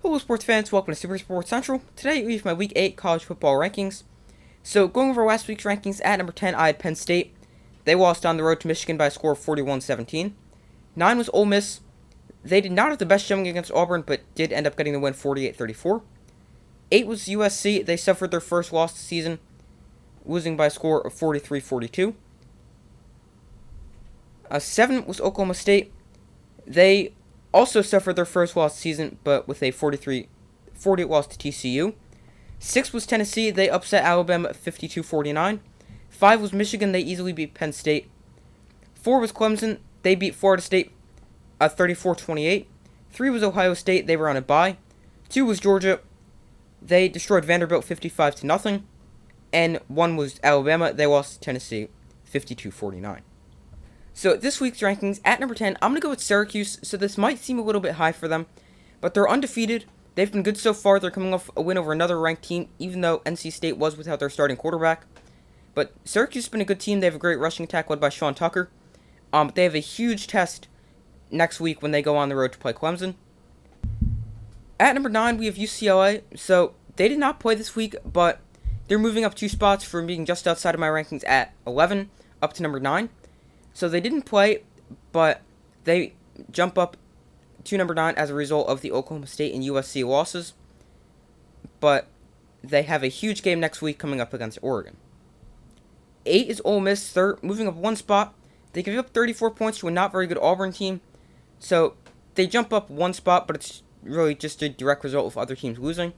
Hello sports fans, welcome to Super Sports Central. Today we have my Week 8 college football rankings. So going over last week's rankings, at number 10 I had Penn State. They lost on the road to Michigan by a score of 41-17. 9 was Ole Miss. They did not have the best showing against Auburn, but did end up getting the win 48-34. 8 was USC. They suffered their first loss of the season, losing by a score of 43-42. 7 was Oklahoma State. They also suffered their first loss of the season, but with a 43-48 loss to TCU. 6 was Tennessee. They upset Alabama 52-49. 5 was Michigan. They easily beat Penn State. 4 was Clemson. They beat Florida State 34-28. 3 was Ohio State. They were on a bye. 2 was Georgia. They destroyed Vanderbilt 55-0. And 1 was Alabama. They lost to Tennessee 52-49. So this week's rankings, at number 10, I'm going to go with Syracuse. So this might seem a little bit high for them, but they're undefeated. They've been good so far. They're coming off a win over another ranked team, even though NC State was without their starting quarterback. But Syracuse has been a good team. They have a great rushing attack led by Sean Tucker. But they have a huge test next week when they go on the road to play Clemson. At number 9, we have UCLA. So they did not play this week, but they're moving up 2 spots from being just outside of my rankings at 11 up to number 9. So they didn't play, but they jump up to number 9 as a result of the Oklahoma State and USC losses. But they have a huge game next week coming up against Oregon. 8 is Ole Miss. They're moving up 1 spot. They give up 34 points to a not very good Auburn team. So they jump up 1 spot, but it's really just a direct result of other teams losing.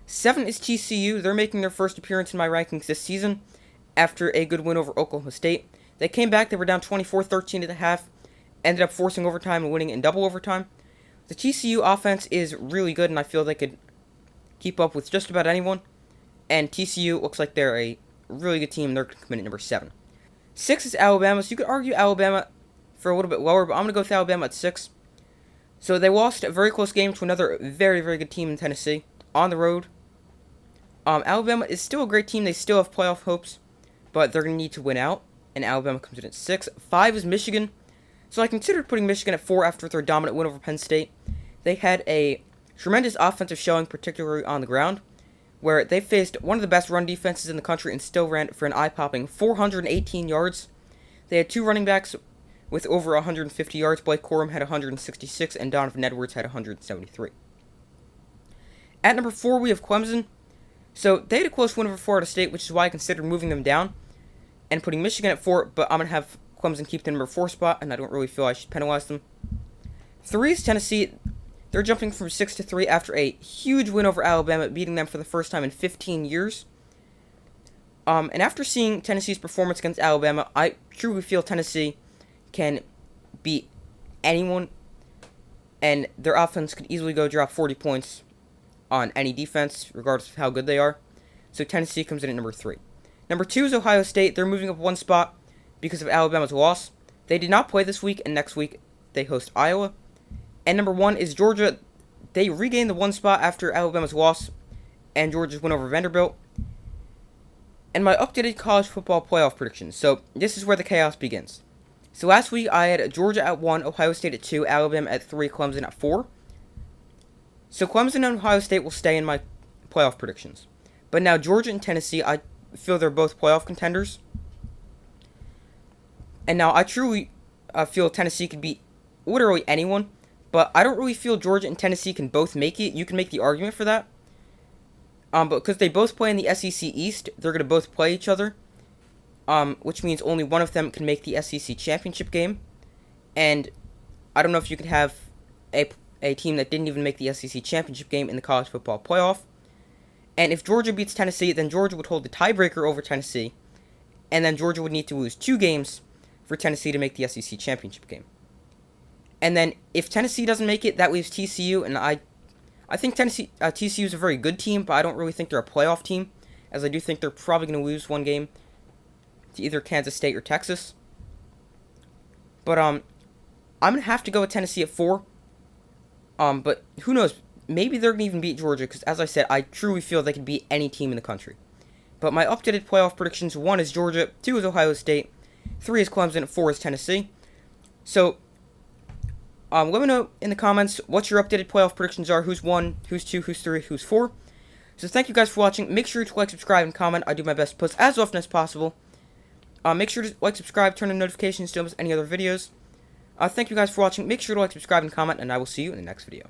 7 is TCU. They're making their first appearance in my rankings this season after a good win over Oklahoma State. They came back. They were down 24-13 at the half. Ended up forcing overtime and winning in double overtime. The TCU offense is really good, and I feel they could keep up with just about anyone. And TCU looks like they're a really good team. They're going to come in at number 7. 6 is Alabama. So you could argue Alabama for a little bit lower, but I'm going to go with Alabama at 6. So they lost a very close game to another very, very good team in Tennessee on the road. Alabama is still a great team. They still have playoff hopes, but they're going to need to win out. And Alabama comes in at 6. 5 is Michigan. So I considered putting Michigan at 4 after their dominant win over Penn State. They had a tremendous offensive showing, particularly on the ground, where they faced one of the best run defenses in the country and still ran for an eye-popping 418 yards. They had 2 running backs with over 150 yards. Blake Corum had 166, and Donovan Edwards had 173. At number 4, we have Clemson. So they had a close win over Florida State, which is why I considered moving them down and putting Michigan at 4, but I'm going to have Clemson keep the number 4 spot, and I don't really feel I should penalize them. 3 is Tennessee. They're jumping from 6 to 3 after a huge win over Alabama, beating them for the first time in 15 years. And after seeing Tennessee's performance against Alabama, I truly feel Tennessee can beat anyone, and their offense could easily go drop 40 points on any defense, regardless of how good they are. So Tennessee comes in at number 3. Number 2 is Ohio State. They're moving up 1 spot because of Alabama's loss. They did not play this week, and next week they host Iowa. And number 1 is Georgia. They regained the 1 spot after Alabama's loss and Georgia's win over Vanderbilt. And my updated college football playoff predictions. So this is where the chaos begins. So last week I had Georgia at 1, Ohio State at 2, Alabama at 3, Clemson at 4. So Clemson and Ohio State will stay in my playoff predictions. But now Georgia and Tennessee, I feel they're both playoff contenders. And now I truly feel Tennessee could beat literally anyone. But I don't really feel Georgia and Tennessee can both make it. You can make the argument for that. But because they both play in the SEC East, they're going to both play each other. Which means only one of them can make the SEC championship game. And I don't know if you could have a team that didn't even make the SEC championship game in the college football playoff. And if Georgia beats Tennessee, then Georgia would hold the tiebreaker over Tennessee. And then Georgia would need to lose 2 games for Tennessee to make the SEC championship game. And then if Tennessee doesn't make it, that leaves TCU. And I think TCU is a very good team, but I don't really think they're a playoff team, as I do think they're probably going to lose 1 game to either Kansas State or Texas. But I'm going to have to go with Tennessee at 4. But who knows? Maybe they're going to even beat Georgia, because as I said, I truly feel they can beat any team in the country. But my updated playoff predictions, 1 is Georgia, 2 is Ohio State, 3 is Clemson, 4 is Tennessee. So Let me know in the comments what your updated playoff predictions are. Who's 1, who's 2, who's 3, who's 4. So thank you guys for watching. Make sure to like, subscribe, and comment. I do my best to post as often as possible. Make sure to like, subscribe, turn on notifications to miss any other videos. Thank you guys for watching. Make sure to like, subscribe, and comment, and I will see you in the next video.